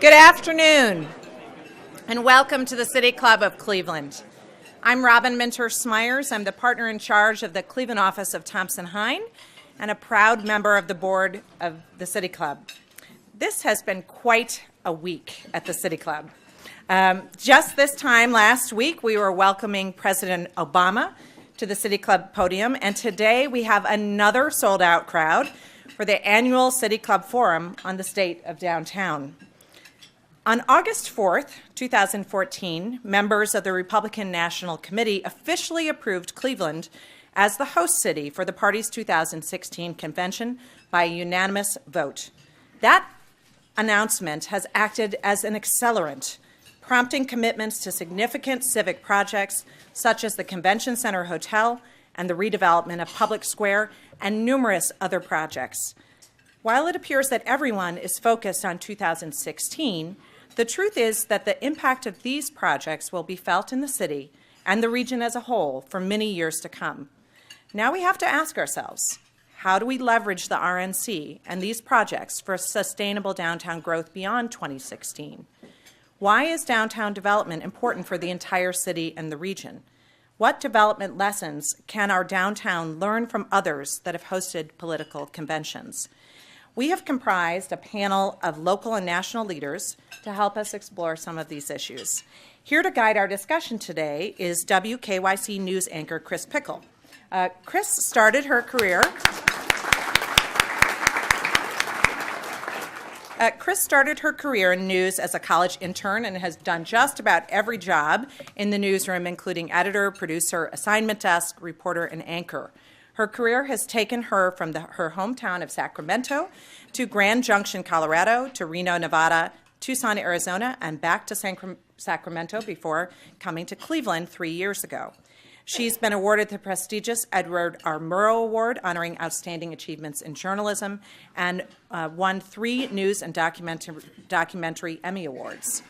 Good afternoon, and welcome to the City Club of Cleveland. I'm Robin Minter-Smyers. I'm the partner in charge of the Cleveland office of Thompson Hine and a proud member of the board of the City Club. This has been quite a week at the City Club. Just this time last week, we were welcoming President Obama to the City Club podium, and today we have another sold-out crowd for the annual City Club Forum on the state of downtown. On August 4th, 2014, members of the Republican National Committee officially approved Cleveland as the host city for the party's 2016 convention by a unanimous vote. That announcement has acted as an accelerant, prompting commitments to significant civic projects such as the Convention Center Hotel and the redevelopment of Public Square and numerous other projects. While it appears that everyone is focused on 2016, the truth is that the impact of these projects will be felt in the city and the region as a whole for many years to come. Now we have to ask ourselves, how do we leverage the RNC and these projects for sustainable downtown growth beyond 2016? Why is downtown development important for the entire city and the region? What development lessons can our downtown learn from others that have hosted political conventions? We have comprised a panel of local and national leaders to help us explore some of these issues. Here to guide our discussion today is WKYC news anchor Kris Pickel. Kris started her career in news as a college intern and has done just about every job in the newsroom, including editor, producer, assignment desk, reporter, and anchor. Her career has taken her from her hometown of Sacramento to Grand Junction, Colorado, to Reno, Nevada, Tucson, Arizona, and back to Sacramento before coming to Cleveland 3 years ago. She's been awarded the prestigious Edward R. Murrow Award, honoring outstanding achievements in journalism, and won 3 news and documentary Emmy Awards.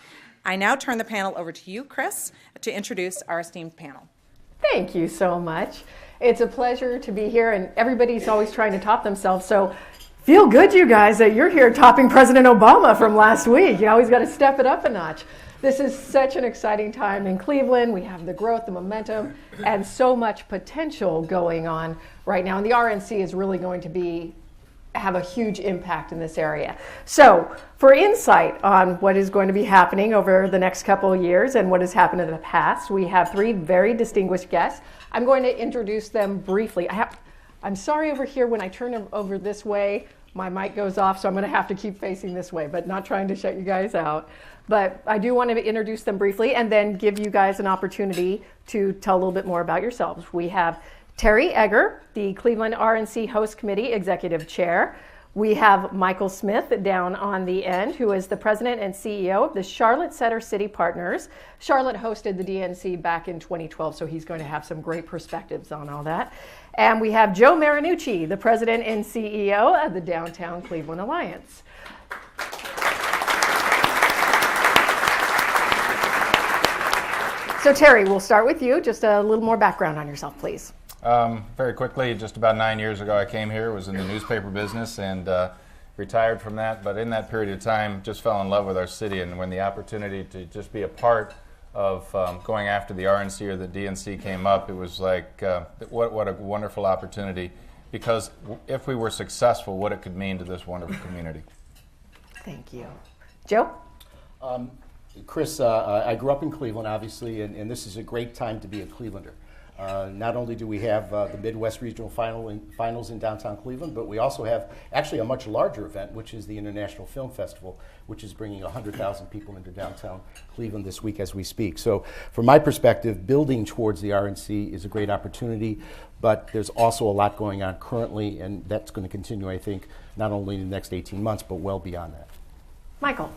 I now turn the panel over to you, Kris, to introduce our esteemed panel. Thank you so much. It's a pleasure to be here, and everybody's always trying to top themselves, so feel good, you guys, that you're here topping President Obama from last week. You always got to step it up a notch. This is such an exciting time in Cleveland. We have the growth, the momentum, and so much potential going on right now, and the RNC is really going to have a huge impact in this area. So for insight on what is going to be happening over the next couple of years and what has happened in the past, we have 3 very distinguished guests. I'm going to introduce them briefly. I'm sorry over here, when I turn them over this way, my mic goes off, so I'm going to have to keep facing this way, but not trying to shut you guys out. But I do want to introduce them briefly and then give you guys an opportunity to tell a little bit more about yourselves. We have Terry Egger, the Cleveland RNC Host Committee Executive Chair. We have Michael Smith down on the end, who is the President and CEO of the Charlotte Center City Partners. Charlotte hosted the DNC back in 2012, so he's going to have some great perspectives on all that. And we have Joe Marinucci, the President and CEO of the Downtown Cleveland Alliance. So Terry, we'll start with you. Just a little more background on yourself, please. Very quickly, just about 9 years ago I came here, was in the newspaper business and retired from that, but in that period of time just fell in love with our city, and when the opportunity to just be a part of going after the RNC or the DNC came up, it was like, what a wonderful opportunity, because if we were successful, what it could mean to this wonderful community. Thank you. Joe? Kris, I grew up in Cleveland, obviously, and this is a great time to be a Clevelander. Not only do we have the Midwest Regional Finals in downtown Cleveland, but we also have actually a much larger event, which is the International Film Festival, which is bringing 100,000 people into downtown Cleveland this week as we speak. So from my perspective, building towards the RNC is a great opportunity, but there's also a lot going on currently, and that's going to continue, I think, not only in the next 18 months, but well beyond that. Michael.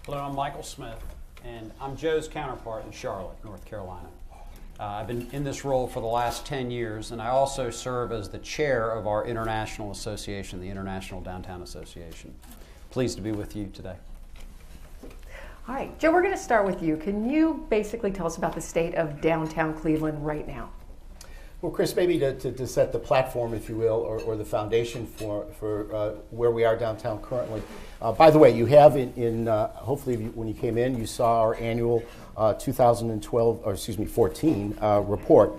Hello, I'm Michael Smith, and I'm Joe's counterpart in Charlotte, North Carolina. I've been in this role for the last 10 years, and I also serve as the chair of our international association, the International Downtown Association. Pleased to be with you today. All right, Joe, we're going to start with you. Can you basically tell us about the state of downtown Cleveland right now? Well, Kris, maybe to set the platform, if you will, or the foundation for where we are downtown currently. By the way, you have hopefully when you came in, you saw our annual 14 report.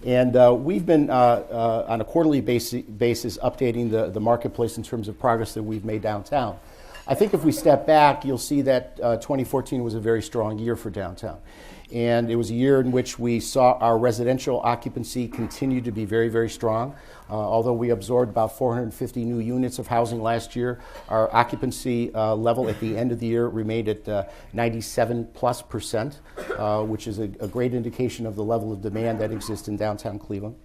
And we've been on a quarterly basis updating the marketplace in terms of progress that we've made downtown. I think if we step back, you'll see that 2014 was a very strong year for downtown. And it was a year in which we saw our residential occupancy continue to be very, very strong. Although we absorbed about 450 new units of housing last year, our occupancy level at the end of the year remained at 97+%, which is a great indication of the level of demand that exists in downtown Cleveland.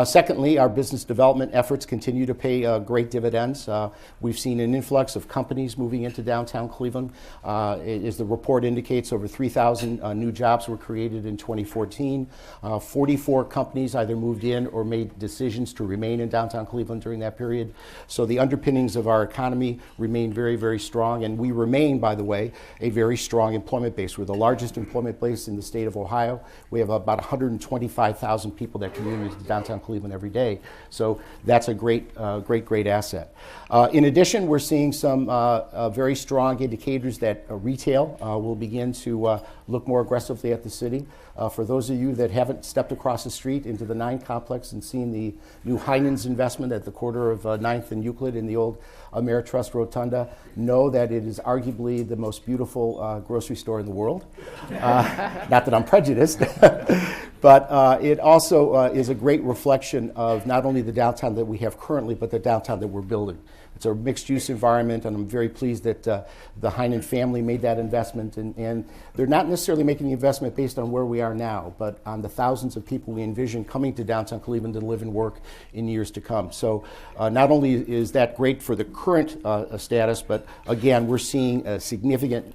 Secondly, our business development efforts continue to pay great dividends. We've seen an influx of companies moving into downtown Cleveland. As the report indicates, over 3,000 new jobs were created in 2014. 44 companies either moved in or made decisions to remain in downtown Cleveland during that period. So the underpinnings of our economy remain very, very strong. And we remain, by the way, a very strong employment base. We're the largest employment base in the state of Ohio. We have about 125,000 people that commute into downtown Cleveland every day. So that's a great asset. In addition, we're seeing some very strong indicators that retail will begin to look more aggressively at the city. For those of you that haven't stepped across the street into the 9 complex and seen the new Heinen's investment at the corner of 9th and Euclid in the old Ameritrust Rotunda, know that it is arguably the most beautiful grocery store in the world. Not that I'm prejudiced, but it also is a great reflection of not only the downtown that we have currently, but the downtown that we're building. It's a mixed-use environment, and I'm very pleased that the Heinen family made that investment. And they're not necessarily making the investment based on where we are now, but on the thousands of people we envision coming to downtown Cleveland to live and work in years to come. So not only is that great for the current status, but again, we're seeing a significant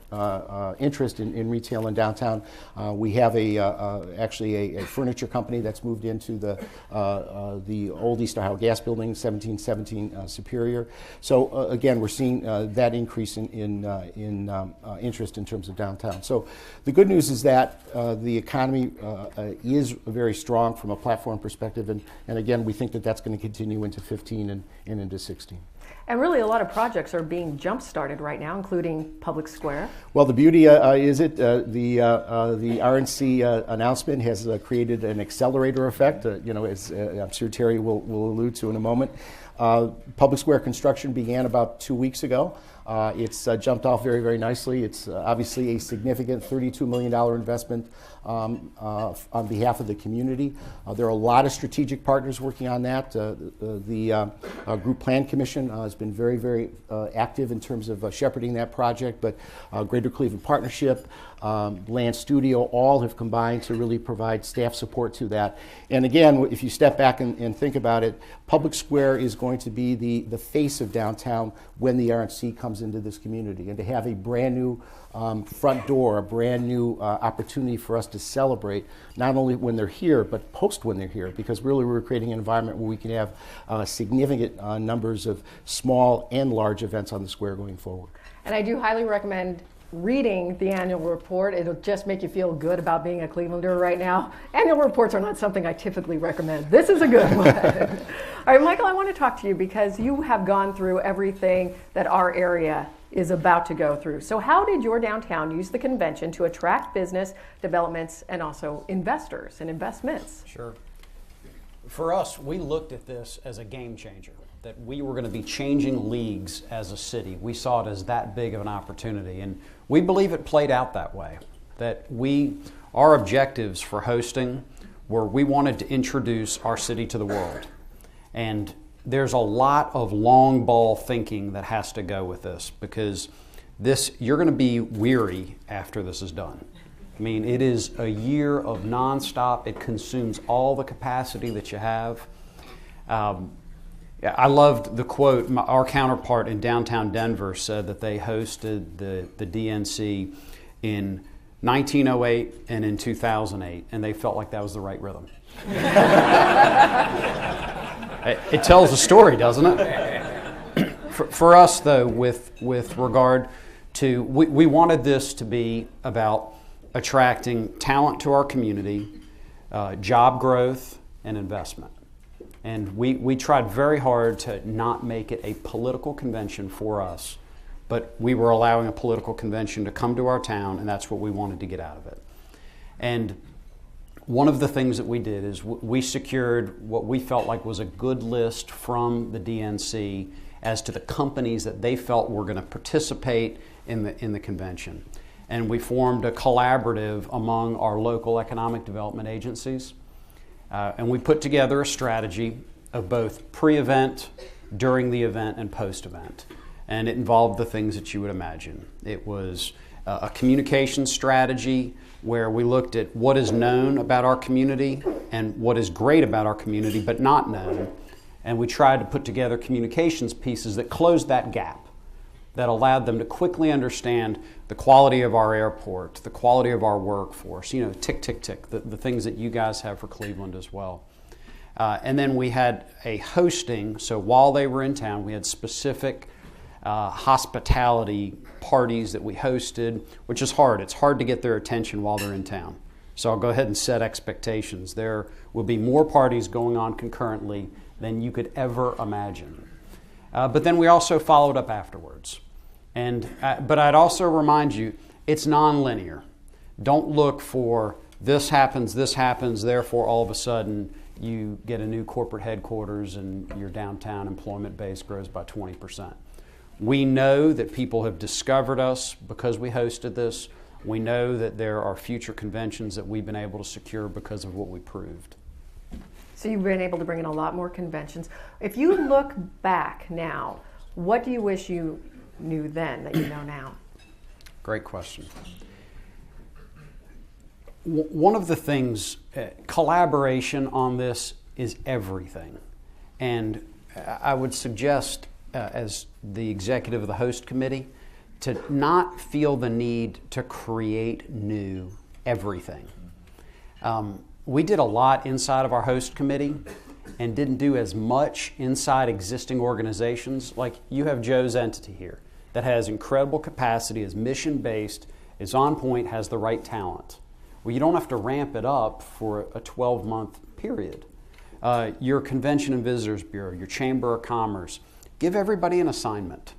interest in retail in downtown. We have actually a furniture company that's moved into the old East Ohio Gas Building, 1717 Superior. So again, we're seeing that increase in interest in terms of downtown. So the good news is that the economy is very strong from a platform perspective, and again, we think that that's going to continue into 15 and into 16. And really, a lot of projects are being jump-started right now, including Public Square. Well, the beauty is the RNC announcement has created an accelerator effect, as I'm sure Terry will allude to in a moment. Public Square construction began about 2 weeks ago. It's jumped off very, very nicely. It's obviously a significant $32 million investment on behalf of the community. There are a lot of strategic partners working on that. The Group Plan Commission has been very, very active in terms of shepherding that project, but Greater Cleveland Partnership, Land Studio, all have combined to really provide staff support to that. And again, if you step back and think about it, Public Square is going to be the face of downtown when the RNC comes into this community. And to have a brand new front door, a brand new opportunity for us to celebrate, not only when they're here, but post when they're here, because really we're creating an environment where we can have significant numbers of small and large events on the square going forward. And I do highly recommend reading the annual report. It'll just make you feel good about being a Clevelander right now. Annual reports are not something I typically recommend. This is a good one. All right, Michael, I want to talk to you because you have gone through everything that our area is about to go through. So how did your downtown use the convention to attract business developments and also investors and investments? Sure. For us, we looked at this as a game changer, that we were going to be changing leagues as a city. We saw it as that big of an opportunity, and we believe it played out that way, that our objectives for hosting were we wanted to introduce our city to the world. And there's a lot of long ball thinking that has to go with this, because you're going to be weary after this is done. I mean, it is a year of nonstop. It consumes all the capacity that you have. I loved the quote. Our counterpart in downtown Denver said that they hosted the DNC in 1908 and in 2008, and they felt like that was the right rhythm. It tells a story, doesn't it? For us, though, with regard to, we wanted this to be about attracting talent to our community, job growth, and investment. And we tried very hard to not make it a political convention for us, but we were allowing a political convention to come to our town, and that's what we wanted to get out of it. And one of the things that we did is we secured what we felt like was a good list from the DNC as to the companies that they felt were going to participate in the convention. And we formed a collaborative among our local economic development agencies. And we put together a strategy of both pre-event, during the event, and post-event. And it involved the things that you would imagine. It was a communication strategy where we looked at what is known about our community and what is great about our community but not known. And we tried to put together communications pieces that closed that gap, that allowed them to quickly understand the quality of our airport, the quality of our workforce, tick, tick, tick, the things that you guys have for Cleveland as well. And then we had a hosting, so while they were in town, we had specific hospitality parties that we hosted, which is hard. It's hard to get their attention while they're in town. So I'll go ahead and set expectations. There will be more parties going on concurrently than you could ever imagine. But then we also followed up afterwards. But I'd also remind you, it's nonlinear. Don't look for this happens, therefore all of a sudden you get a new corporate headquarters and your downtown employment base grows by 20%. We know that people have discovered us because we hosted this. We know that there are future conventions that we've been able to secure because of what we proved. So you've been able to bring in a lot more conventions. If you look back now, what do you wish you knew then that you know now? Great question. One of the things, collaboration on this is everything. And I would suggest, as the executive of the host committee, to not feel the need to create new everything. We did a lot inside of our host committee and didn't do as much inside existing organizations. Like you have Joe's entity here that has incredible capacity, is mission-based, is on point, has the right talent. Well, you don't have to ramp it up for a 12-month period. Your Convention and Visitors Bureau, your Chamber of Commerce, give everybody an assignment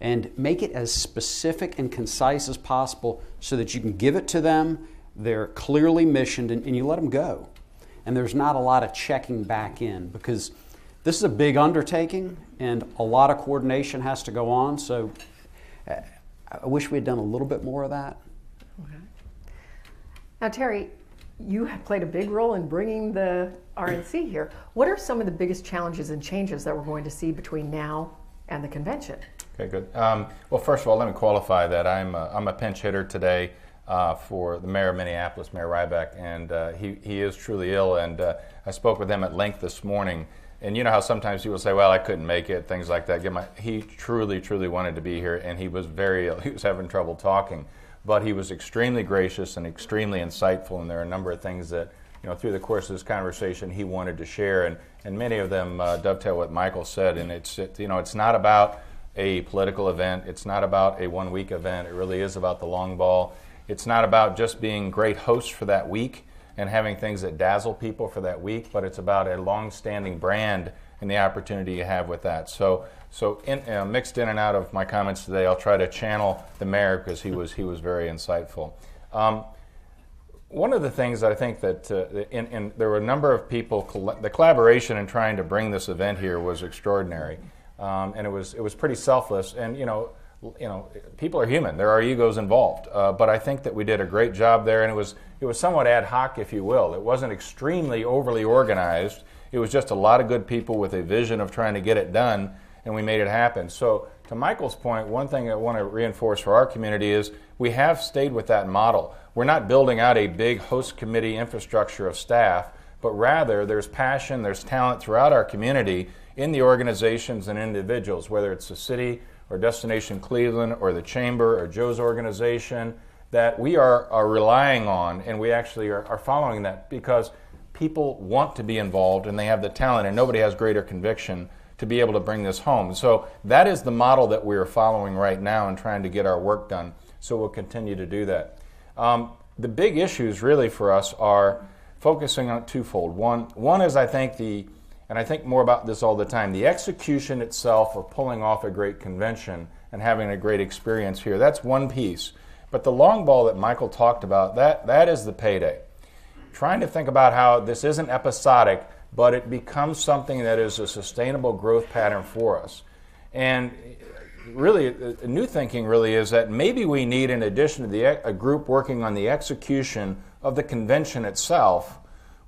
and make it as specific and concise as possible so that you can give it to them, they're clearly missioned, and you let them go. And there's not a lot of checking back in because this is a big undertaking and a lot of coordination has to go on. So I wish we had done a little bit more of that. Okay. Now, Terry, you have played a big role in bringing the RNC here. What are some of the biggest challenges and changes that we're going to see between now and the convention? Okay, good. Well, first of all, let me qualify that I'm a pinch hitter today for the mayor of Minneapolis, Mayor Ryback, and he is truly ill. And I spoke with him at length this morning. And you know how sometimes people say, "Well, I couldn't make it," things like that. He truly, truly wanted to be here, and he was very ill. He was having trouble talking, but he was extremely gracious and extremely insightful. And there are a number of things that, through the course of this conversation, he wanted to share, and many of them dovetail what Michael said. And it's not about a political event. It's not about a one-week event. It really is about the long ball. It's not about just being great hosts for that week and having things that dazzle people for that week, but it's about a long-standing brand and the opportunity you have with that. So mixed in and out of my comments today, I'll try to channel the mayor because he was very insightful. One of the things that I think that there were a number of people, the collaboration in trying to bring this event here was extraordinary, and it was pretty selfless. And people are human. There are egos involved, but I think that we did a great job there, and it was somewhat ad hoc, if you will. It wasn't extremely overly organized. It was just a lot of good people with a vision of trying to get it done, and we made it happen. So to Michael's point, one thing I want to reinforce for our community is we have stayed with that model. We're not building out a big host committee infrastructure of staff, but rather there's passion, there's talent throughout our community in the organizations and individuals, whether it's the city or Destination Cleveland or the Chamber or Joe's organization, that we are relying on, and we actually are following that because people want to be involved and they have the talent, and nobody has greater conviction to be able to bring this home. So that is the model that we are following right now and trying to get our work done. So we'll continue to do that. The big issues really for us are, focusing on twofold. One is I think and I think more about this all the time, the execution itself of pulling off a great convention and having a great experience here. That's one piece. But the long ball that Michael talked about, that is the payday. Trying to think about how this isn't episodic, but it becomes something that is a sustainable growth pattern for us. And really, a new thinking really is that maybe we need, in addition to a group working on the execution of the convention itself,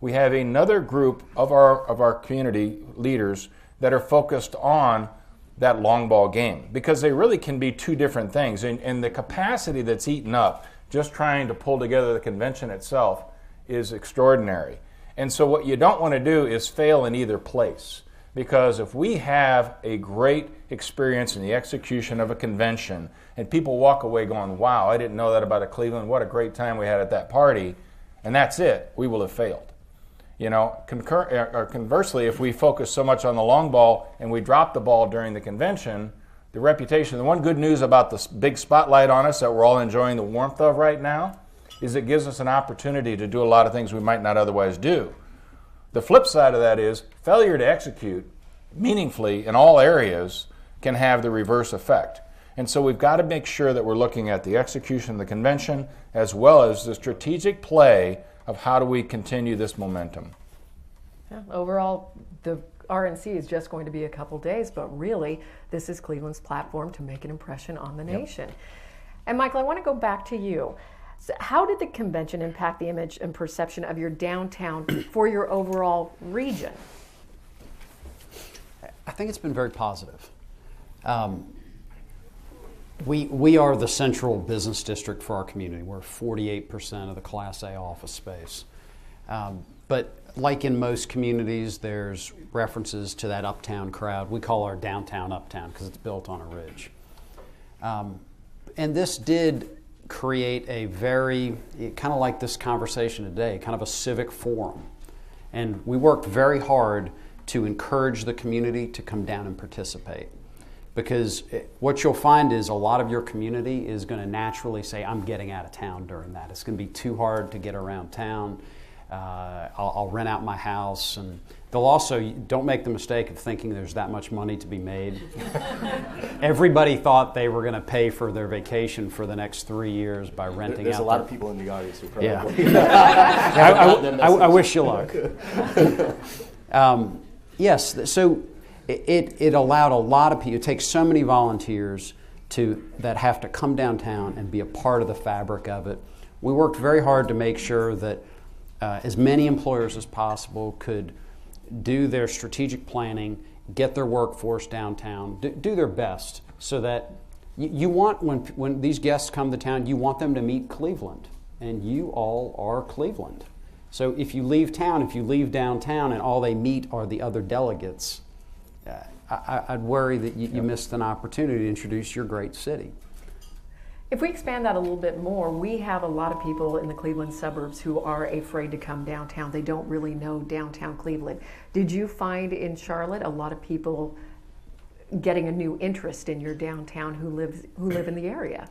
we have another group of our community leaders that are focused on that long ball game, because they really can be two different things. And the capacity that's eaten up just trying to pull together the convention itself is extraordinary. And so what you don't want to do is fail in either place, because if we have a great experience in the execution of a convention and people walk away going, wow, I didn't know that about Cleveland, what a great time we had at that party, and that's it, we will have failed. You know, conversely, if we focus so much on the long ball and we drop the ball during the convention, the reputation, the one good news about this big spotlight on us that we're all enjoying the warmth of right now is it gives us an opportunity to do a lot of things we might not otherwise do. The flip side of that is failure to execute meaningfully in all areas can have the reverse effect. And so we've got to make sure that we're looking at the execution of the convention as well as the strategic play of how do we continue this momentum. Yeah, overall, the RNC is just going to be a couple days, but really, this is Cleveland's platform to make an impression on the nation. And Michael, I want to go back to you. So how did the convention impact the image and perception of your downtown for your overall region? I think it's been very positive. We are the central business district for our community. We're 48% of the Class A office space. But like in most communities, there's references to that uptown crowd. We call our downtown uptown because it's built on a ridge. And this did create a very, kind of like this conversation today, kind of a civic forum. And we worked very hard to encourage the community to come down and participate. Because what you'll find is a lot of your community is going to naturally say, I'm getting out of town during that. It's going to be too hard to get around town. I'll rent out my house. And they'll also, don't make the mistake of thinking there's that much money to be made. Everybody thought they were going to pay for their vacation for the next 3 years by renting out. There's a lot of people in the audience who probably... Yeah. I wish you luck. Yes, so it allowed a lot of people, it takes so many volunteers that have to come downtown and be a part of the fabric of it. We worked very hard to make sure that as many employers as possible could do their strategic planning, get their workforce downtown, do their best so that you want, when these guests come to town, you want them to meet Cleveland, and you all are Cleveland. So if you leave town, if you leave downtown and all they meet are the other delegates, I'd worry that you missed an opportunity to introduce your great city. If we expand that a little bit more, we have a lot of people in the Cleveland suburbs who are afraid to come downtown. They don't really know downtown Cleveland. Did you find in Charlotte a lot of people getting a new interest in your downtown who live in the area?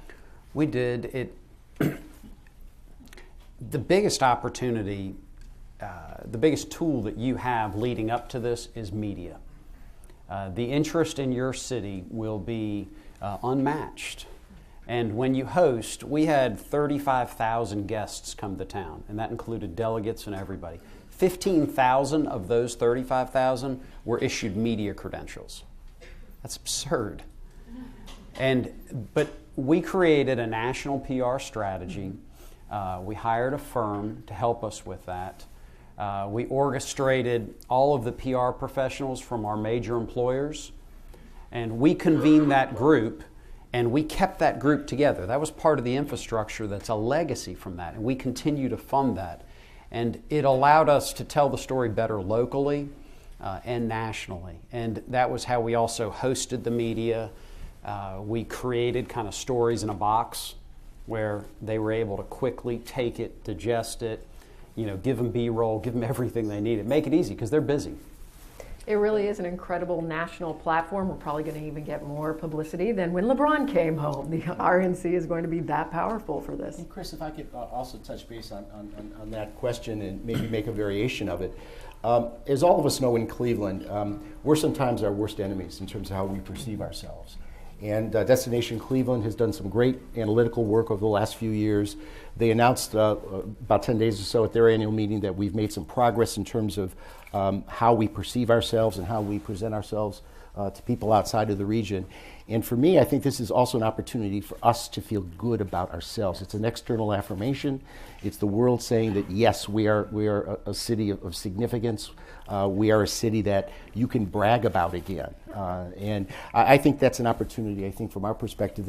We did. The biggest opportunity, the biggest tool that you have leading up to this is media. The interest in your city will be unmatched. And when you host, we had 35,000 guests come to town, and that included delegates and everybody. 15,000 of those 35,000 were issued media credentials. That's absurd. But we created a national PR strategy. We hired a firm to help us with that. We orchestrated all of the PR professionals from our major employers, and we convened that group, and we kept that group together. That was part of the infrastructure that's a legacy from that, and we continue to fund that. And it allowed us to tell the story better locally and nationally. And that was how we also hosted the media. We created kind of stories in a box where they were able to quickly take it, digest it, give them B-roll, give them everything they needed. Make it easy because they're busy. It really is an incredible national platform. We're probably going to even get more publicity than when LeBron came home. The RNC is going to be that powerful for this. And Kris, if I could also touch base on that question and maybe make a variation of it. As all of us know in Cleveland, we're sometimes our worst enemies in terms of how we perceive ourselves. And Destination Cleveland has done some great analytical work over the last few years. They announced about 10 days or so at their annual meeting that we've made some progress in terms of how we perceive ourselves and how we present ourselves to people outside of the region. And for me, I think this is also an opportunity for us to feel good about ourselves. It's an external affirmation. It's the world saying that, yes, we are a city of significance. We are a city that you can brag about again. And I think that's an opportunity, I think, from our perspective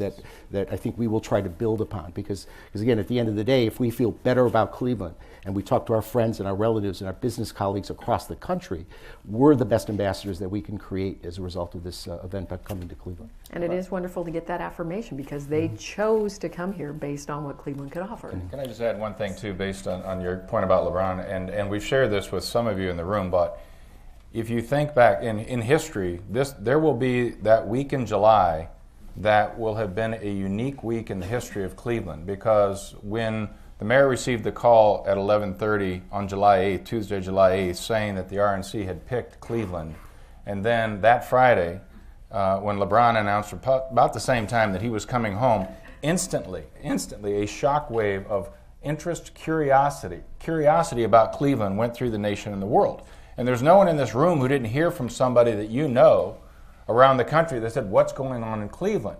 that I think we will try to build upon. Because again, at the end of the day, if we feel better about Cleveland and we talk to our friends and our relatives and our business colleagues across the country, we're the best ambassadors that we can create as a result of this event by coming to Cleveland. And it is wonderful to get that affirmation because they chose to come here based on what Cleveland could offer. Can I just add one thing, too, based on your point about LeBron? And we've shared this with some of you in the room, but if you think back in history, there will be that week in July that will have been a unique week in the history of Cleveland, because when the mayor received the call at 11:30 on July 8th, Tuesday, July 8th, saying that the RNC had picked Cleveland, and then that Friday, when LeBron announced about the same time that he was coming home, instantly a shockwave of interest, curiosity about Cleveland went through the nation and the world. And there's no one in this room who didn't hear from somebody that you know around the country that said, what's going on in Cleveland?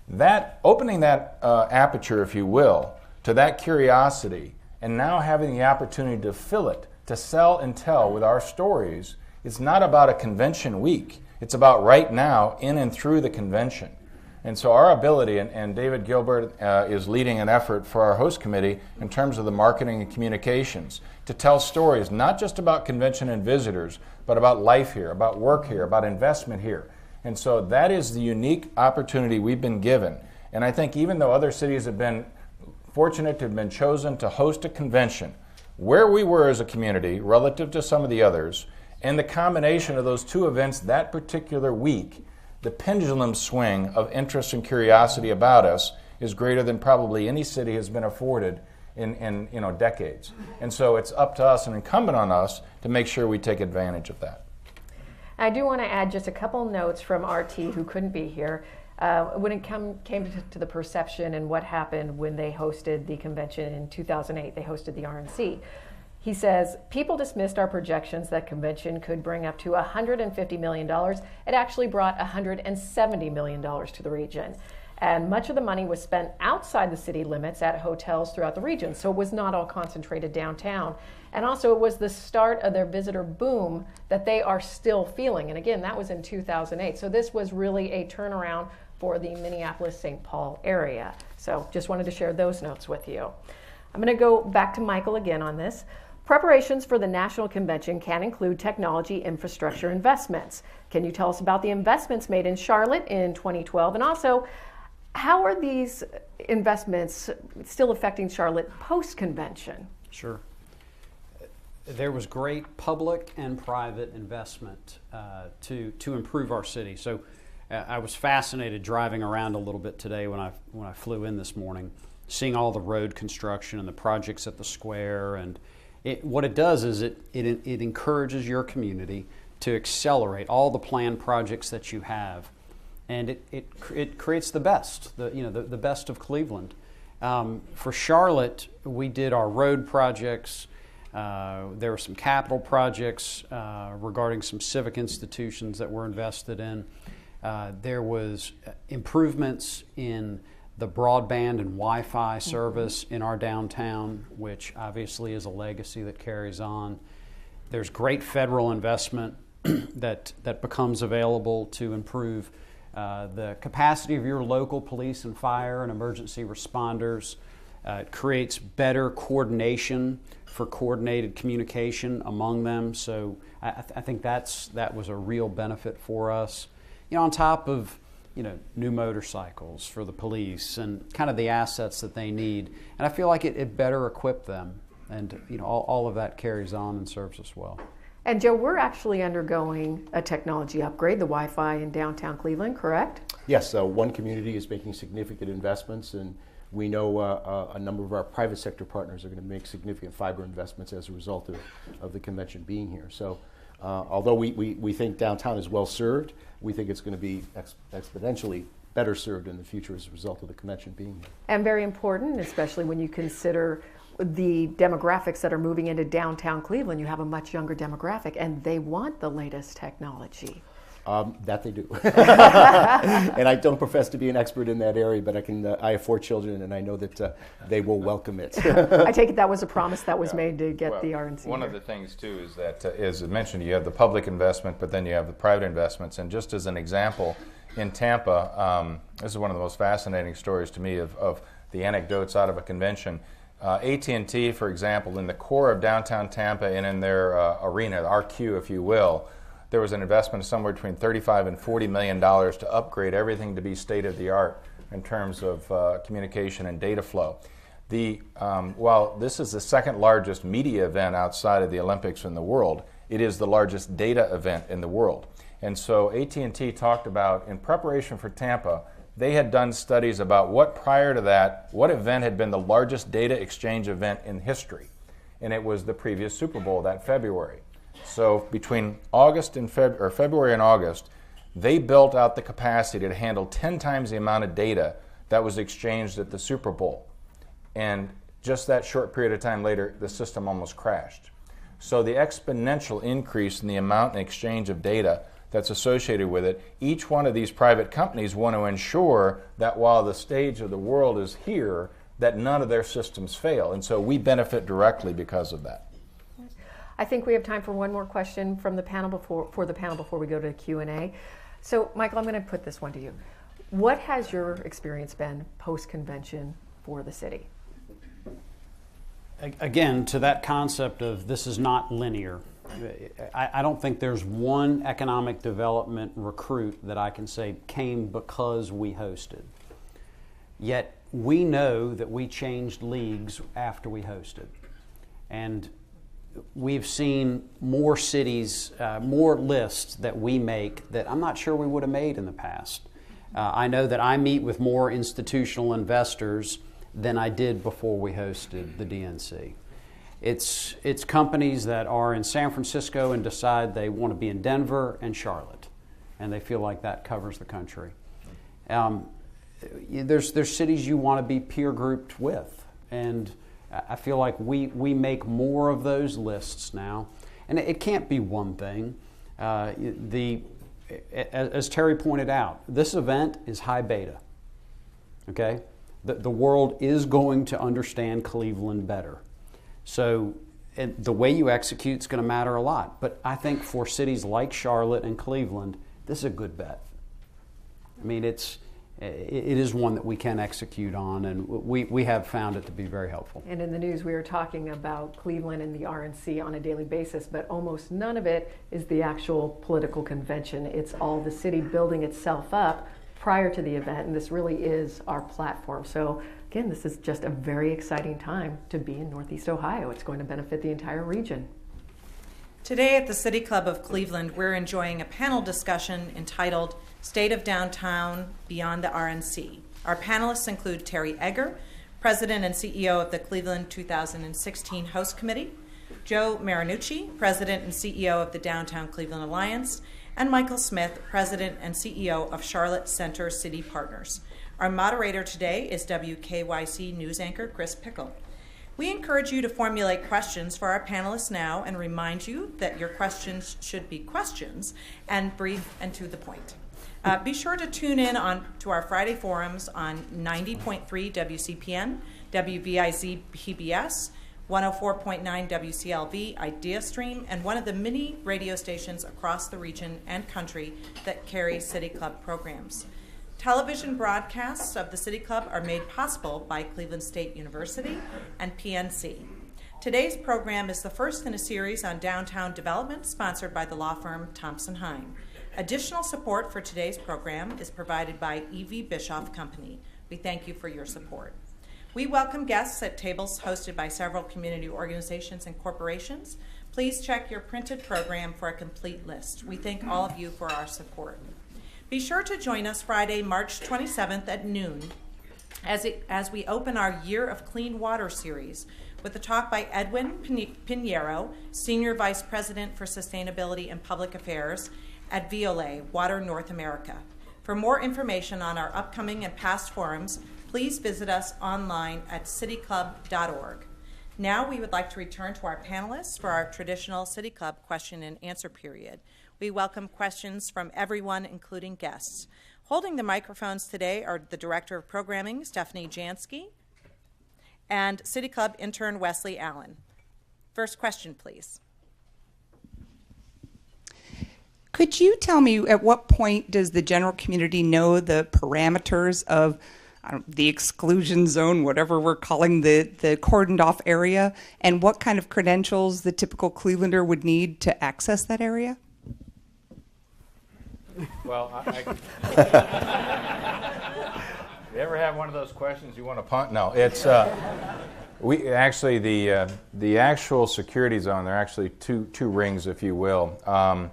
That, opening that aperture, if you will, to that curiosity, and now having the opportunity to fill it, to sell and tell with our stories, it's not about a convention week. It's about right now, in and through the convention. And so our ability, and David Gilbert is leading an effort for our host committee in terms of the marketing and communications, to tell stories not just about convention and visitors, but about life here, about work here, about investment here. And so that is the unique opportunity we've been given. And I think even though other cities have been fortunate to have been chosen to host a convention, where we were as a community relative to some of the others, and the combination of those two events that particular week, the pendulum swing of interest and curiosity about us is greater than probably any city has been afforded in decades. And so it's up to us and incumbent on us to make sure we take advantage of that. I do want to add just a couple notes from RT who couldn't be here. When it came to the perception and what happened when they hosted the convention in 2008, they hosted the RNC. He says, people dismissed our projections that convention could bring up to $150 million. It actually brought $170 million to the region. And much of the money was spent outside the city limits at hotels throughout the region, so it was not all concentrated downtown. And also it was the start of their visitor boom that they are still feeling. And again, that was in 2008. So this was really a turnaround for the Minneapolis-St. Paul area. So just wanted to share those notes with you. I'm going to go back to Michael again on this. Preparations for the national convention can include technology infrastructure investments. Can you tell us about the investments made in Charlotte in 2012? And also, how are these investments still affecting Charlotte post-convention? Sure. There was great public and private investment to improve our city. So I was fascinated driving around a little bit today when I flew in this morning, seeing all the road construction and the projects at the square. And what it does is it encourages your community to accelerate all the planned projects that you have, and it creates the best, the best of Cleveland. For Charlotte, we did our road projects. There were some capital projects regarding some civic institutions that were invested in. There was improvements in the broadband and Wi-Fi service in our downtown, which obviously is a legacy that carries on. There's great federal investment that becomes available to improve the capacity of your local police and fire and emergency responders. It creates better coordination for coordinated communication among them. So I think that was a real benefit for us. On top of new motorcycles for the police and kind of the assets that they need. And I feel like it better equipped them. And all of that carries on and serves us well. And Joe, we're actually undergoing a technology upgrade, the Wi-Fi in downtown Cleveland, correct? Yes, one community is making significant investments, and we know a number of our private sector partners are going to make significant fiber investments as a result of the convention being here. So although we think downtown is well served, we think it's going to be exponentially better served in the future as a result of the convention being here. And very important, especially when you consider the demographics that are moving into downtown Cleveland. You have a much younger demographic, and they want the latest technology. That they do. And I don't profess to be an expert in that area, but I have 4 children, and I know that they will welcome it. I take it that was a promise that was made to get the RNC One here. of the things, too, is that, as I mentioned, you have the public investment, but then you have the private investments. And just as an example, in Tampa, this is one of the most fascinating stories to me of the anecdotes out of a convention. AT&T, for example, in the core of downtown Tampa and in their arena, the RQ, if you will, there was an investment of somewhere between $35 and $40 million to upgrade everything to be state-of-the-art in terms of communication and data flow. While this is the second largest media event outside of the Olympics in the world, it is the largest data event in the world. And so AT&T talked about, in preparation for Tampa, they had done studies about what prior to that, what event had been the largest data exchange event in history. And it was the previous Super Bowl that February. So between February and August, they built out the capacity to handle 10 times the amount of data that was exchanged at the Super Bowl. And just that short period of time later, the system almost crashed. So the exponential increase in the amount and exchange of data that's associated with it, each one of these private companies want to ensure that while the stage of the world is here, that none of their systems fail. And so we benefit directly because of that. I think we have time for one more question from the panel before we go to Q&A. So, Michael, I'm going to put this one to you. What has your experience been post-convention for the city? Again, to that concept of this is not linear. I don't think there's one economic development recruit that I can say came because we hosted. Yet we know that we changed leagues after we hosted. And we've seen more cities, more lists that we make that I'm not sure we would have made in the past. I know that I meet with more institutional investors than I did before we hosted the DNC. It's companies that are in San Francisco and decide they want to be in Denver and Charlotte, and they feel like that covers the country. There's cities you want to be peer grouped with, and I feel like we make more of those lists now, and it can't be one thing. As Terry pointed out, this event is high beta. Okay, the world is going to understand Cleveland better. So the way you execute is going to matter a lot. But I think for cities like Charlotte and Cleveland, this is a good bet. I mean, it is one that we can execute on, and we have found it to be very helpful. And in the news, we were talking about Cleveland and the RNC on a daily basis, but almost none of it is the actual political convention. It's all the city building itself up prior to the event, and this really is our platform. So again, this is just a very exciting time to be in Northeast Ohio. It's going to benefit the entire region. Today at the City Club of Cleveland, we're enjoying a panel discussion entitled State of Downtown Beyond the RNC. Our panelists include Terry Egger, President and CEO of the Cleveland 2016 Host Committee, Joe Marinucci, President and CEO of the Downtown Cleveland Alliance, and Michael Smith, President and CEO of Charlotte Center City Partners. Our moderator today is WKYC news anchor Kris Pickel. We encourage you to formulate questions for our panelists now and remind you that your questions should be questions and brief and to the point. Be sure to tune in to our Friday forums on 90.3 WCPN, WVIZ PBS, 104.9 WCLV, Idea Stream, and one of the many radio stations across the region and country that carry City Club programs. Television broadcasts of the City Club are made possible by Cleveland State University and PNC. Today's program is the first in a series on downtown development sponsored by the law firm Thompson Hine. Additional support for today's program is provided by E.V. Bischoff Company. We thank you for your support. We welcome guests at tables hosted by several community organizations and corporations. Please check your printed program for a complete list. We thank all of you for our support. Be sure to join us Friday, March 27th at noon as we open our Year of Clean Water series with a talk by Edwin Pinheiro, Senior Vice President for Sustainability and Public Affairs at VOA, Water North America. For more information on our upcoming and past forums, please visit us online at cityclub.org. Now we would like to return to our panelists for our traditional City Club question and answer period. We welcome questions from everyone, including guests. Holding the microphones today are the Director of Programming, Stephanie Jansky, and City Club intern Wesley Allen. First question, please. Could you tell me at what point does the general community know the parameters of the exclusion zone, whatever we're calling the cordoned off area, and what kind of credentials the typical Clevelander would need to access that area? Well, you ever have one of those questions you want to punt? No, it's we actually the actual security zone. There are actually two rings, if you will,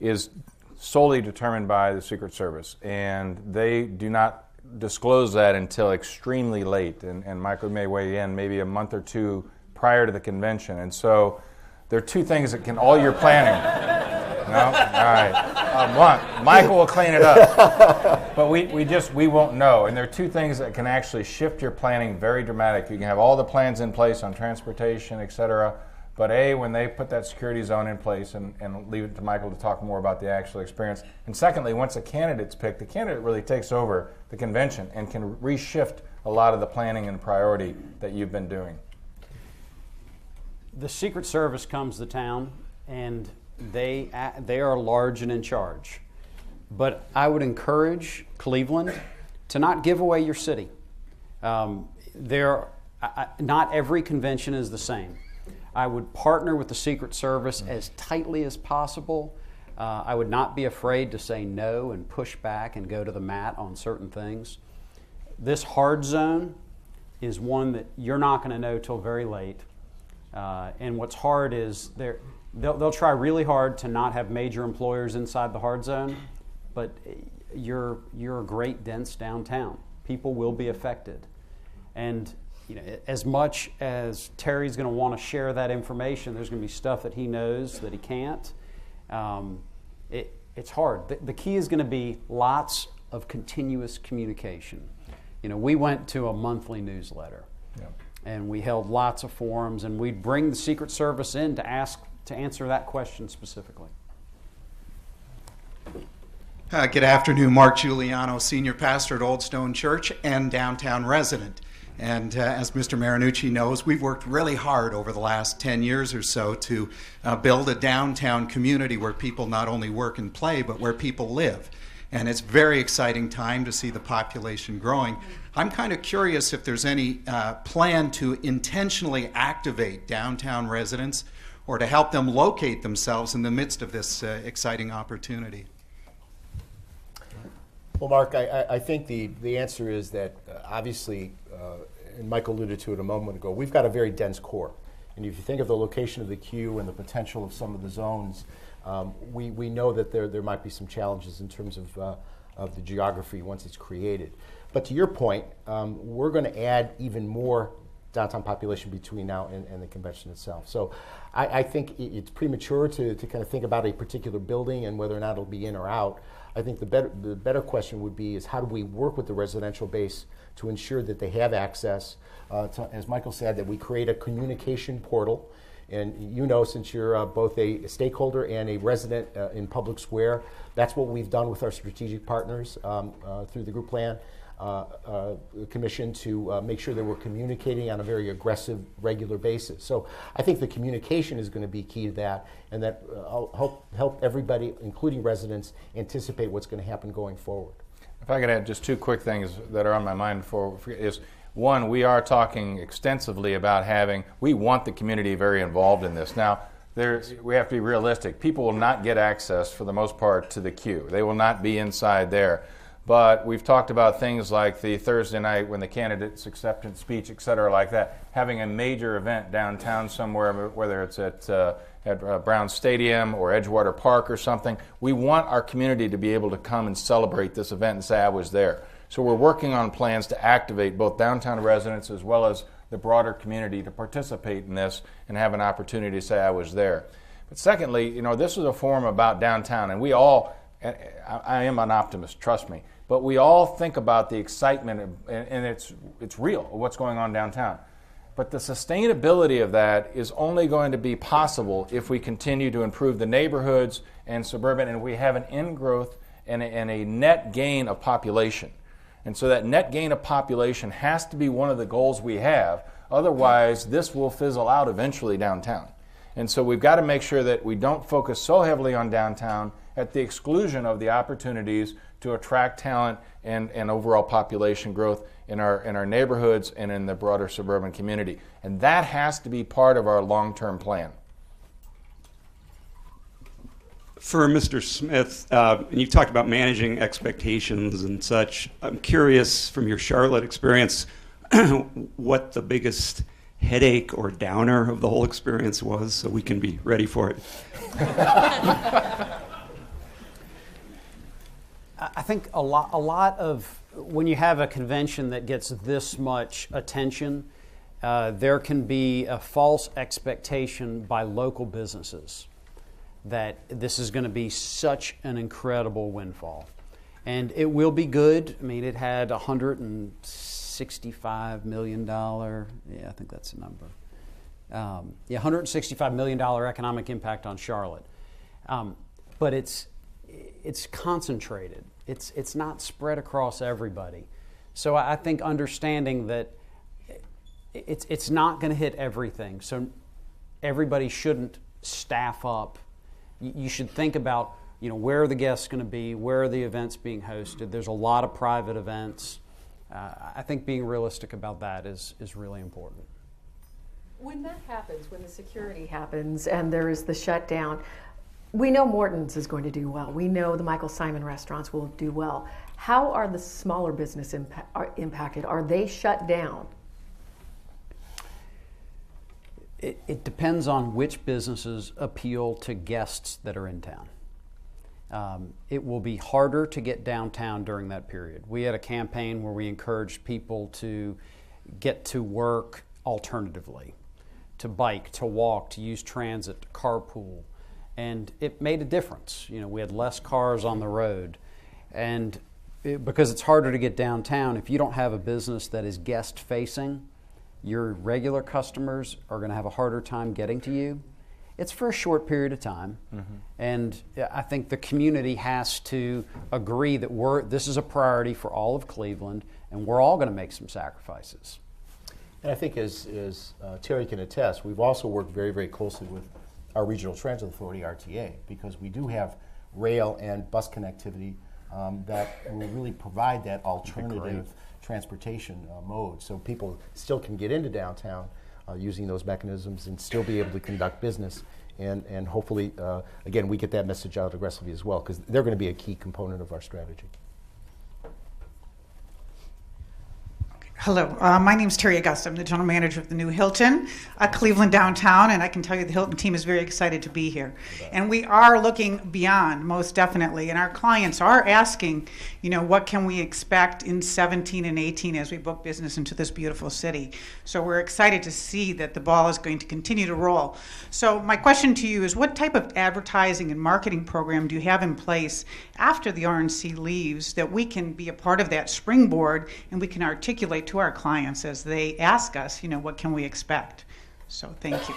is solely determined by the Secret Service, and they do not disclose that until extremely late. And Michael may weigh in maybe a month or two prior to the convention. And so there are two things that can all your planning. No? All right. One, Michael will clean it up. But we won't know. And there are two things that can actually shift your planning very dramatically. You can have all the plans in place on transportation, et cetera. But A, when they put that security zone in place, and leave it to Michael to talk more about the actual experience. And secondly, once a candidate's picked, the candidate really takes over the convention and can reshift a lot of the planning and priority that you've been doing. The Secret Service comes to town, and they are large and in charge. But I would encourage Cleveland to not give away your city. Not every convention is the same. I would partner with the Secret Service as tightly as possible. I would not be afraid to say no and push back and go to the mat on certain things. This hard zone is one that you're not going to know till very late. And what's hard is they'll try really hard to not have major employers inside the hard zone, but you're a great dense downtown. People will be affected. And as much as Terry's going to want to share that information, there's going to be stuff that he knows that he can't. It's hard. The key is going to be lots of continuous communication. We went to a monthly newsletter, and we held lots of forums, and we'd bring the Secret Service in to answer that question specifically. Good afternoon, Mark Giuliano, Senior Pastor at Old Stone Church and downtown resident. And as Mr. Marinucci knows, we've worked really hard over the last 10 years or so to build a downtown community where people not only work and play, but where people live. And it's a very exciting time to see the population growing. I'm kind of curious if there's any plan to intentionally activate downtown residents or to help them locate themselves in the midst of this exciting opportunity. Well, Mark, I think the answer is that obviously, and Michael alluded to it a moment ago, we've got a very dense core. And if you think of the location of the queue and the potential of some of the zones, we know that there might be some challenges in terms of the geography once it's created. But to your point, we're going to add even more downtown population between now and the convention itself. So I think it's premature to kind of think about a particular building and whether or not it'll be in or out. I think the better question would be is how do we work with the residential base to ensure that they have access to, as Michael said, that we create a communication portal. And since you're both a stakeholder and a resident in Public Square, that's what we've done with our strategic partners through the group plan commission to make sure that we're communicating on a very aggressive, regular basis. So I think the communication is going to be key to that, and that help everybody, including residents, anticipate what's going to happen going forward. If I could add just two quick things that are on my mind is one, we are talking extensively about we want the community very involved in this. Now, we have to be realistic. People will not get access, for the most part, to the queue. They will not be inside there. But we've talked about things like the Thursday night when the candidate's acceptance speech, et cetera, like that, having a major event downtown somewhere, whether it's at Brown Stadium or Edgewater Park or something. We want our community to be able to come and celebrate this event and say, I was there. So we're working on plans to activate both downtown residents as well as the broader community to participate in this and have an opportunity to say, I was there. But secondly, this is a forum about downtown, and we all, I am an optimist, trust me, but we all think about the excitement, and it's real, what's going on downtown. But the sustainability of that is only going to be possible if we continue to improve the neighborhoods and suburban, and we have an ingrowth and a net gain of population. And so that net gain of population has to be one of the goals we have. Otherwise, this will fizzle out eventually downtown. And so we've got to make sure that we don't focus so heavily on downtown at the exclusion of the opportunities to attract talent and overall population growth in our neighborhoods and in the broader suburban community. And that has to be part of our long-term plan. For Mr. Smith, and you've talked about managing expectations and such, I'm curious from your Charlotte experience what the biggest headache or downer of the whole experience was so we can be ready for it. I think a lot of when you have a convention that gets this much attention, there can be a false expectation by local businesses that this is going to be such an incredible windfall. And it will be good. I mean, it had $165 million, I think that's the number. $165 million economic impact on Charlotte. But it's concentrated. It's not spread across everybody. So I think understanding that it's not going to hit everything. So everybody shouldn't staff up. You should think about, where are the guests going to be? Where are the events being hosted? There's a lot of private events. I think being realistic about that is really important. When that happens, when the security happens and there is the shutdown, we know Morton's is going to do well. We know the Michael Simon restaurants will do well. How are the smaller business impacted? Are they shut down? It depends on which businesses appeal to guests that are in town. It will be harder to get downtown during that period. We had a campaign where we encouraged people to get to work alternatively, to bike, to walk, to use transit, to carpool. And it made a difference. We had less cars on the road. And because it's harder to get downtown, if you don't have a business that is guest-facing, your regular customers are going to have a harder time getting to you. It's for a short period of time. Mm-hmm. And I think the community has to agree that this is a priority for all of Cleveland, and we're all going to make some sacrifices. And I think as Terry can attest, we've also worked very, very closely with our Regional Transit Authority, RTA, because we do have rail and bus connectivity that will really provide that alternative transportation mode, so people still can get into downtown using those mechanisms and still be able to conduct business. And hopefully, again, we get that message out aggressively as well, because they're going to be a key component of our strategy. Hello, my name is Terry Augusta. I'm the general manager of the new Hilton, Cleveland downtown, and I can tell you the Hilton team is very excited to be here. And we are looking beyond, most definitely, and our clients are asking, what can we expect in 17 and 18 as we book business into this beautiful city. So we're excited to see that the ball is going to continue to roll. So my question to you is, what type of advertising and marketing program do you have in place after the RNC leaves that we can be a part of that springboard and we can articulate to our clients as they ask us, what can we expect? So thank you.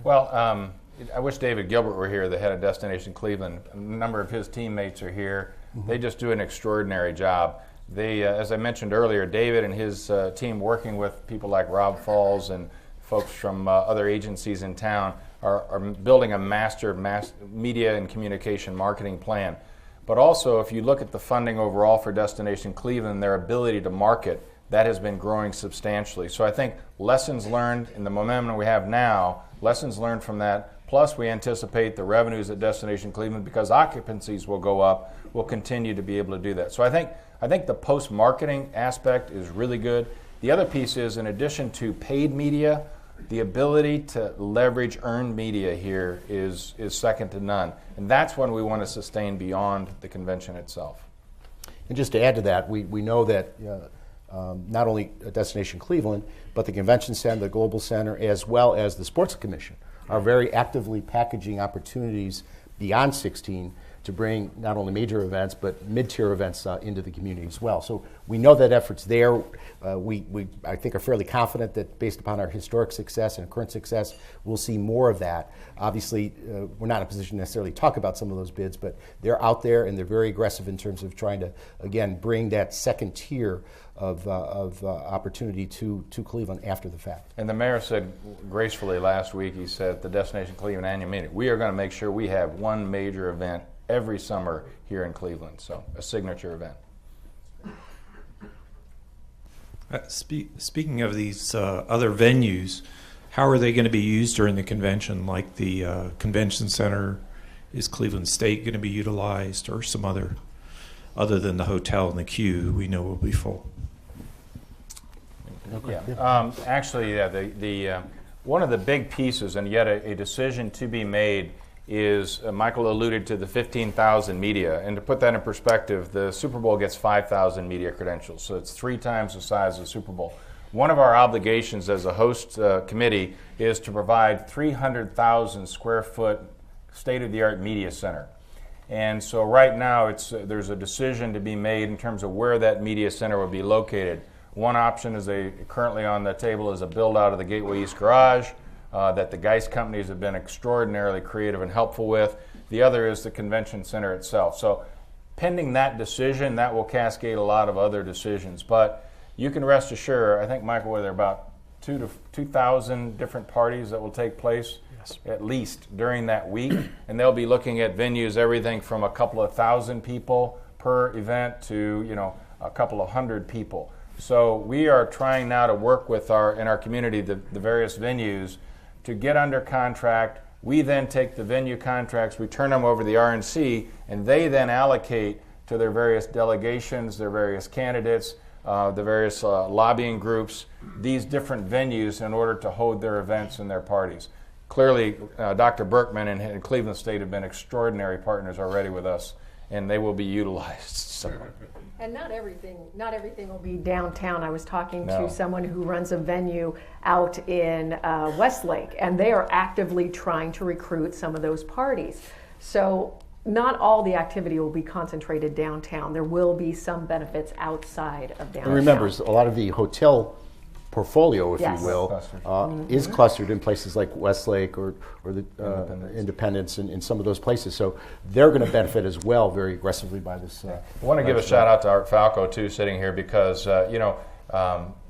Well, I wish David Gilbert were here, the head of Destination Cleveland. A number of his teammates are here. Mm-hmm. They just do an extraordinary job. They, as I mentioned earlier, David and his team, working with people like Rob Falls and folks from other agencies in town, are building a master media and communication marketing plan. But also, if you look at the funding overall for Destination Cleveland, their ability to market, that has been growing substantially. So I think lessons learned in the momentum we have now, lessons learned from that, Plus, we anticipate the revenues at Destination Cleveland, because occupancies will go up, will continue to be able to do that. So I think the post-marketing aspect is really good. The other piece is, in addition to paid media, the ability to leverage earned media here is second to none. And that's when we want to sustain beyond the convention itself. And just to add to that, we know that not only Destination Cleveland, but the Convention Center, the Global Center, as well as the Sports Commission are very actively packaging opportunities beyond 16 to bring not only major events, but mid-tier events into the community as well. So we know that effort's there. We I think, are fairly confident that based upon our historic success and current success, we'll see more of that. Obviously, we're not in a position to necessarily talk about some of those bids, but they're out there and they're very aggressive in terms of trying to, again, bring that second tier of opportunity to Cleveland after the fact. And the mayor said gracefully last week, he said at the Destination Cleveland annual meeting, we are going to make sure we have one major event every summer here in Cleveland, so a signature event. Speaking of these other venues, how are they going to be used during the convention? Like the convention center, is Cleveland State going to be utilized, or some other than the hotel and the queue we know will be full? Yeah. Actually, the one of the big pieces, and yet a decision to be made, is Michael alluded to the 15,000 media. And to put that in perspective, the Super Bowl gets 5,000 media credentials, so it's 3 times the size of the Super Bowl. One of our obligations as a host committee is to provide 300,000 square foot state-of-the-art media center. And so right now there's a decision to be made in terms of where that media center will be located. One option is currently on the table is a build out of the Gateway East garage that the Geist companies have been extraordinarily creative and helpful with. The other is the convention center itself. So pending that decision, that will cascade a lot of other decisions. But you can rest assured, I think, Michael, there are about 2,000 different parties that will take place, yes, at least during that week. And they'll be looking at venues, everything from a couple of thousand people per event to, a couple of hundred people. So we are trying now to work with in our community, the various venues, to get under contract. We then take the venue contracts, we turn them over to the RNC, and they then allocate to their various delegations, their various candidates, the various lobbying groups, these different venues in order to hold their events and their parties. Clearly, Dr. Berkman and Cleveland State have been extraordinary partners already with us, and they will be utilized. So. And not everything will be downtown. I was talking to someone who runs a venue out in Westlake, and they are actively trying to recruit some of those parties. So not all the activity will be concentrated downtown. There will be some benefits outside of downtown. And remember, a lot of the hotel portfolio, if you will, is clustered in places like Westlake or the Independence and some of those places. So they're going to benefit as well very aggressively by this. I want to give a shout out to Art Falco, too, sitting here, because,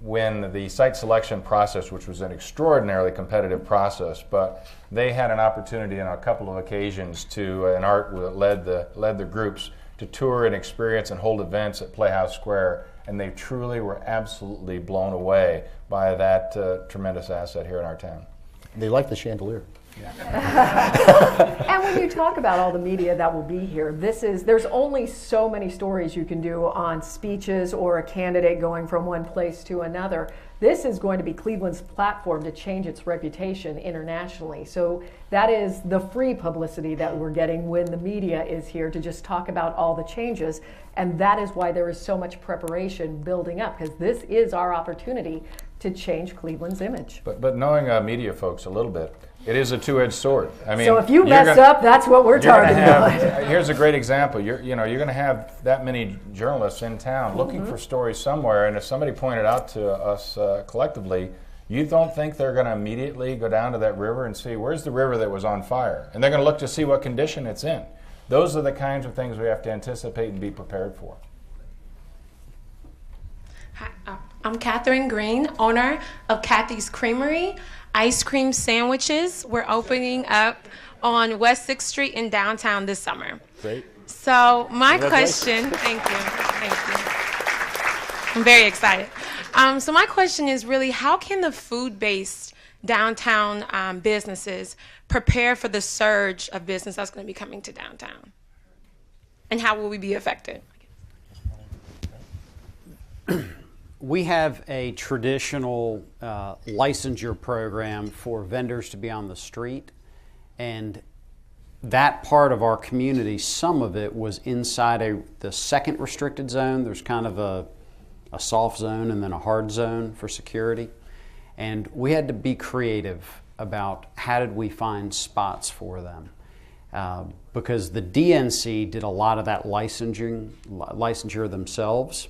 when the site selection process, which was an extraordinarily competitive process, but they had an opportunity on a couple of occasions and Art led the groups to tour and experience and hold events at Playhouse Square. And they truly were absolutely blown away by that tremendous asset here in our town. They like the chandelier. And when you talk about all the media that will be here, there's only so many stories you can do on speeches or a candidate going from one place to another. This is going to be Cleveland's platform to change its reputation internationally. So that is the free publicity that we're getting when the media is here to just talk about all the changes. And that is why there is so much preparation building up, because this is our opportunity to change Cleveland's image. But knowing media folks a little bit, it is a two-edged sword. I mean, so if you mess up, that's what we're talking about. Here's a great example. You're going to have that many journalists in town looking for stories somewhere, and if somebody pointed out to us collectively, you don't think they're going to immediately go down to that river and see where's the river that was on fire, and they're going to look to see what condition it's in. Those are the kinds of things we have to anticipate and be prepared for. Hi, I'm Catherine Green, owner of Kathy's Creamery. Ice cream sandwiches. We're opening up on West 6th Street in downtown this summer. Great. So my question, thank you. I'm very excited. So my question is really, how can the food-based downtown businesses prepare for the surge of business that's going to be coming to downtown? And how will we be affected? We have a traditional licensure program for vendors to be on the street, and that part of our community, some of it was inside the second restricted zone. There's kind of a soft zone and then a hard zone for security. And we had to be creative about how did we find spots for them. Because the DNC did a lot of that licensure themselves.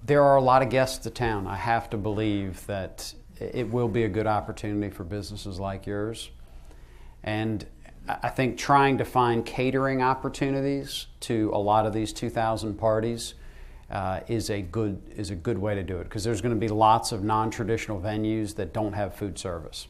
There are a lot of guests to town. I have to believe that it will be a good opportunity for businesses like yours. And I think trying to find catering opportunities to a lot of these 2,000 parties is a good way to do it, because there's going to be lots of non-traditional venues that don't have food service.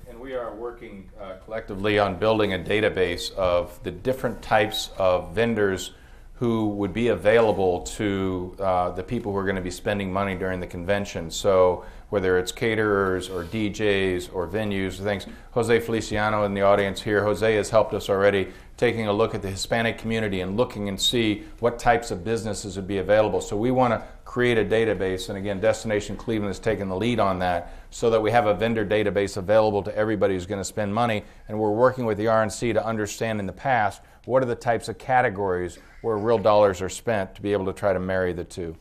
And we are working collectively on building a database of the different types of vendors who would be available to the people who are going to be spending money during the convention. So whether it's caterers or DJs or venues or things. Jose Feliciano in the audience here, Jose has helped us already taking a look at the Hispanic community and looking and see what types of businesses would be available. So we want to create a database, and again, Destination Cleveland has taken the lead on that, so that we have a vendor database available to everybody who's going to spend money. And we're working with the RNC to understand in the past what are the types of categories where real dollars are spent to be able to try to marry the two.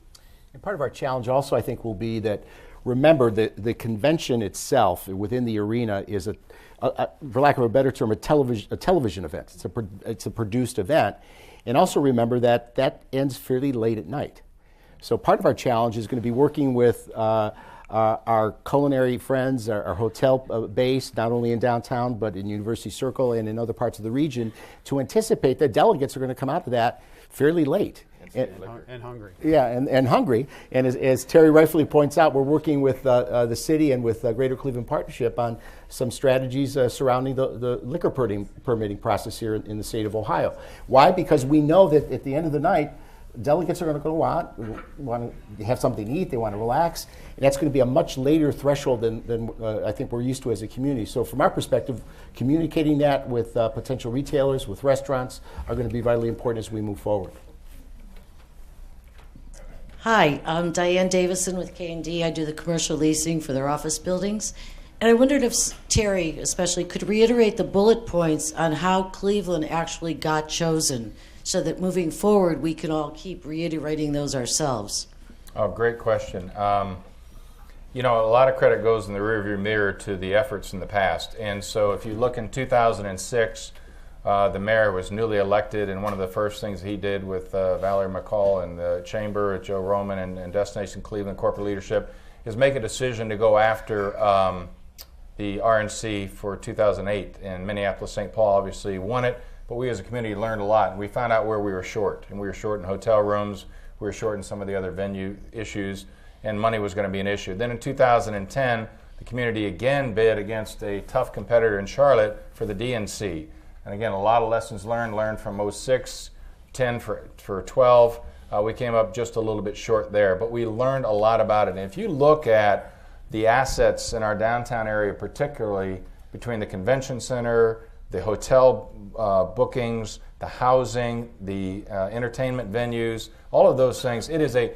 And part of our challenge also, I think, will be that, remember, the convention itself within the arena is, for lack of a better term, a television event. It's a produced event. And also remember that that ends fairly late at night. So part of our challenge is going to be working with our culinary friends, our hotel base, not only in downtown, but in University Circle and in other parts of the region, to anticipate that delegates are going to come out to that fairly late. And hungry. Yeah, and hungry. And as Terry rightfully points out, we're working with the city and with Greater Cleveland Partnership on some strategies surrounding the liquor permitting process here in the state of Ohio. Why? Because we know that at the end of the night, delegates are going to go want to have something to eat, they want to relax, and that's going to be a much later threshold than I think we're used to as a community. So from our perspective, communicating that with potential retailers, with restaurants, are going to be vitally important as we move forward. Hi, I'm Diane Davison with K&D. I do the commercial leasing for their office buildings. And I wondered if Terry especially could reiterate the bullet points on how Cleveland actually got chosen, so that moving forward we can all keep reiterating those ourselves. Oh, great question. You know, a lot of credit goes in the rearview mirror to the efforts in the past. And so if you look in 2006, the mayor was newly elected, and one of the first things he did with Valerie McCall and the chamber, Joe Roman and Destination Cleveland corporate leadership, is make a decision to go after the RNC for 2008. And Minneapolis-St. Paul obviously won it, but we as a community learned a lot. And we found out where we were short. And we were short in hotel rooms, we were short in some of the other venue issues, and money was going to be an issue. Then in 2010, the community again bid against a tough competitor in Charlotte for the DNC. And again, a lot of lessons learned from 06, 10 for 12. We came up just a little bit short there, but we learned a lot about it. And if you look at the assets in our downtown area, particularly between the convention center, the hotel bookings, the housing, the entertainment venues, all of those things, it is a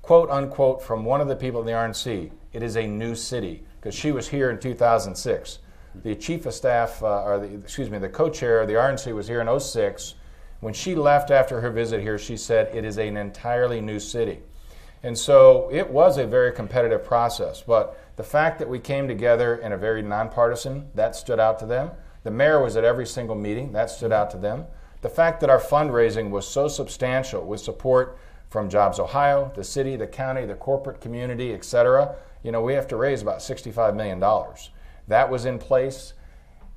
quote unquote, from one of the people in the RNC, it is a new city, because she was here in 2006. The chief of staff, the co-chair of the RNC was here in 06. When she left after her visit here, she said it is an entirely new city. And so it was a very competitive process. But the fact that we came together in a very nonpartisan, that stood out to them. The mayor was at every single meeting, that stood out to them. The fact that our fundraising was so substantial with support from Jobs Ohio, the city, the county, the corporate community, et cetera, you know, we have to raise about $65 million. That was in place.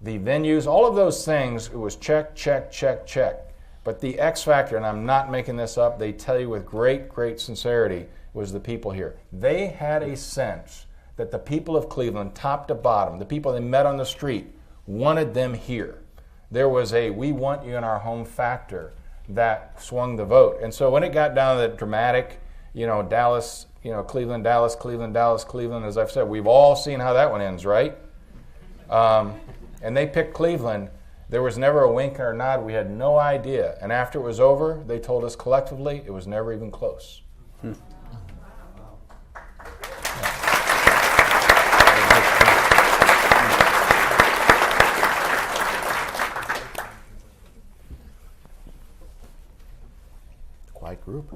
The venues, all of those things, it was check, check, check, check. But the X factor, and I'm not making this up, they tell you with great, great sincerity, was the people here. They had a sense that the people of Cleveland, top to bottom, the people they met on the street, wanted them here. There was a we want you in our home factor that swung the vote. And so when it got down to the dramatic Dallas, Cleveland, Dallas, Cleveland, Dallas, Cleveland. As I've said, we've all seen how that one ends, right? And they picked Cleveland. There was never a wink or a nod. We had no idea. And after it was over, they told us collectively it was never even close. Quiet group.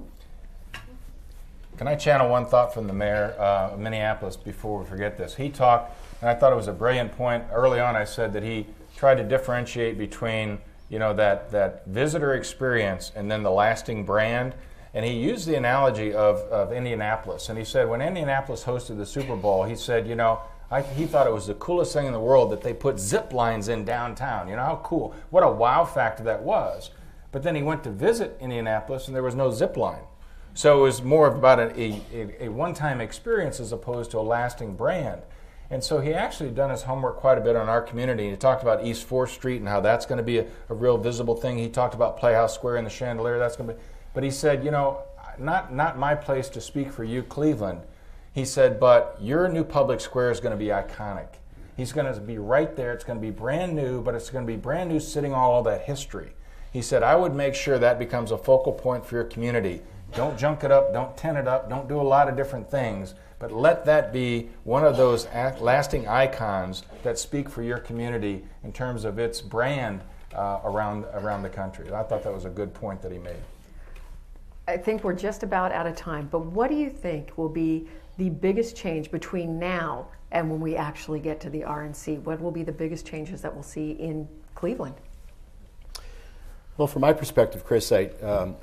Can I channel one thought from the mayor of Minneapolis before we forget this? He talked, and I thought it was a brilliant point. Early on I said that he tried to differentiate between that visitor experience and then the lasting brand. And he used the analogy of Indianapolis. And he said when Indianapolis hosted the Super Bowl, he said, he thought it was the coolest thing in the world that they put zip lines in downtown. How cool. What a wow factor that was. But then he went to visit Indianapolis and there was no zip line. So it was more about a one-time experience as opposed to a lasting brand. And so he actually done his homework quite a bit on our community. He talked about East 4th Street and how that's going to be a real visible thing. He talked about Playhouse Square and the chandelier. That's going to be. But he said, not my place to speak for you, Cleveland. He said, but your new public square is going to be iconic. He's going to be right there. It's going to be brand new, but it's going to be brand new sitting on all that history. He said, I would make sure that becomes a focal point for your community. Don't junk it up, don't tent it up, don't do a lot of different things, but let that be one of those lasting icons that speak for your community in terms of its brand around the country. I thought that was a good point that he made. I think we're just about out of time, but what do you think will be the biggest change between now and when we actually get to the RNC? What will be the biggest changes that we'll see in Cleveland? Well, from my perspective, Kris, again,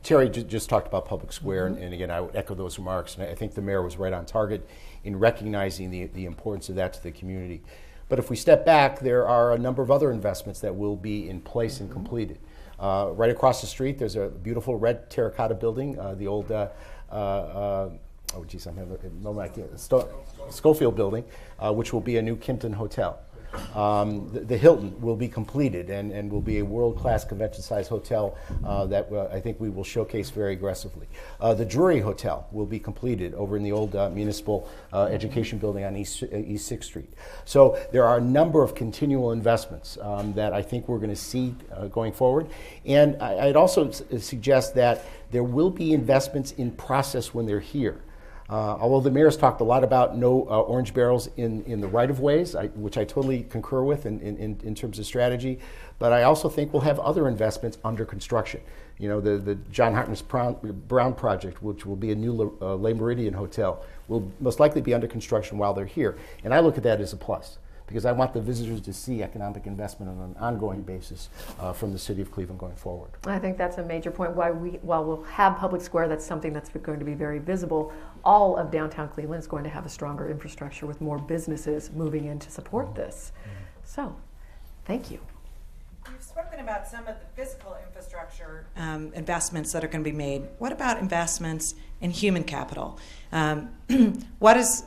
Terry just talked about public square, and again, I would echo those remarks, and I think the mayor was right on target in recognizing the importance of that to the community. But if we step back, there are a number of other investments that will be in place and completed. Right across the street, there's a beautiful red terracotta building, the old, Schofield building, which will be a new Kimpton Hotel. The Hilton will be completed and will be a world-class convention-sized hotel that I think we will showcase very aggressively. The Drury Hotel will be completed over in the old municipal education building on East 6th Street. So there are a number of continual investments that I think we're going to see going forward. And I'd also suggest that there will be investments in process when they're here. Although the mayor's talked a lot about no orange barrels in the right-of-ways, which I totally concur with in terms of strategy, but I also think we'll have other investments under construction. The John Hartness Brown project, which will be a new Le Méridien hotel, will most likely be under construction while they're here. And I look at that as a plus, because I want the visitors to see economic investment on an ongoing basis from the city of Cleveland going forward. I think that's a major point. While we'll have public square, that's something that's going to be very visible. All of downtown Cleveland is going to have a stronger infrastructure with more businesses moving in to support this. So, thank you. You've spoken about some of the physical infrastructure investments that are going to be made. What about investments in human capital? What is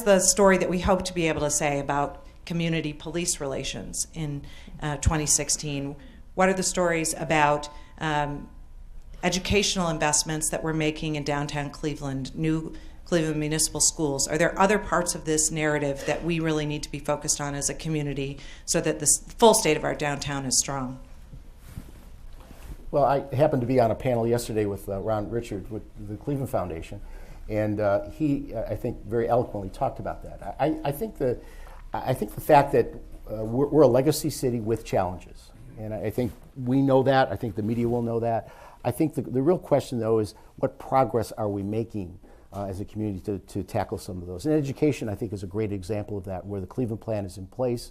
the story that we hope to be able to say about community police relations in 2016? What are the stories about educational investments that we're making in downtown Cleveland, new Cleveland municipal schools? Are there other parts of this narrative that we really need to be focused on as a community so that the full state of our downtown is strong? Well, I happened to be on a panel yesterday with Ron Richard with the Cleveland Foundation, and he, I think, very eloquently talked about that. I think the fact that we're a legacy city with challenges, and I think we know that. I think the media will know that. I think the real question, though, is what progress are we making as a community to tackle some of those? And education, I think, is a great example of that, where the Cleveland plan is in place.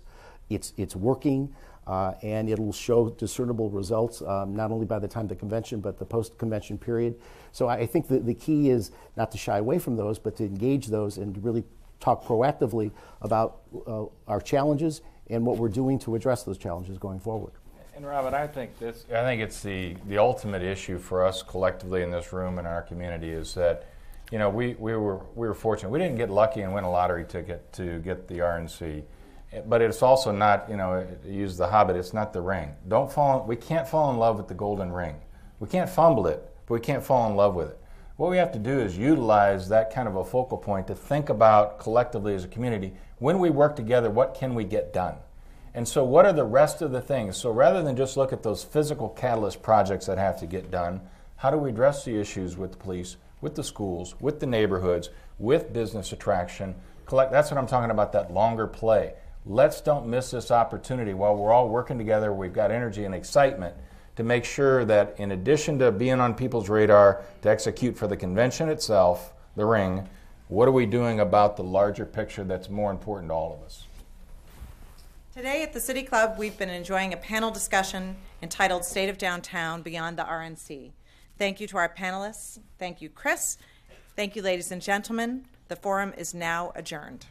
It's working, and it'll show discernible results, not only by the time of the convention, but the post-convention period. So I think the key is not to shy away from those, but to engage those and to really talk proactively about our challenges and what we're doing to address those challenges going forward. And Robin, I think it's the ultimate issue for us collectively in this room and our community is that, we were fortunate. We didn't get lucky and win a lottery ticket to get the RNC, but it's also not, use the Hobbit. It's not the ring. We can't fall in love with the golden ring. We can't fumble it, but we can't fall in love with it. What we have to do is utilize that kind of a focal point to think about collectively as a community, when we work together, what can we get done? And so what are the rest of the things? So rather than just look at those physical catalyst projects that have to get done, how do we address the issues with the police, with the schools, with the neighborhoods, with business attraction? That's what I'm talking about, that longer play. Let's don't miss this opportunity while we're all working together. We've got energy and excitement to make sure that in addition to being on people's radar to execute for the convention itself, the ring, what are we doing about the larger picture that's more important to all of us? Today at the City Club, we've been enjoying a panel discussion entitled State of Downtown Beyond the RNC. Thank you to our panelists. Thank you, Kris. Thank you, ladies and gentlemen. The forum is now adjourned.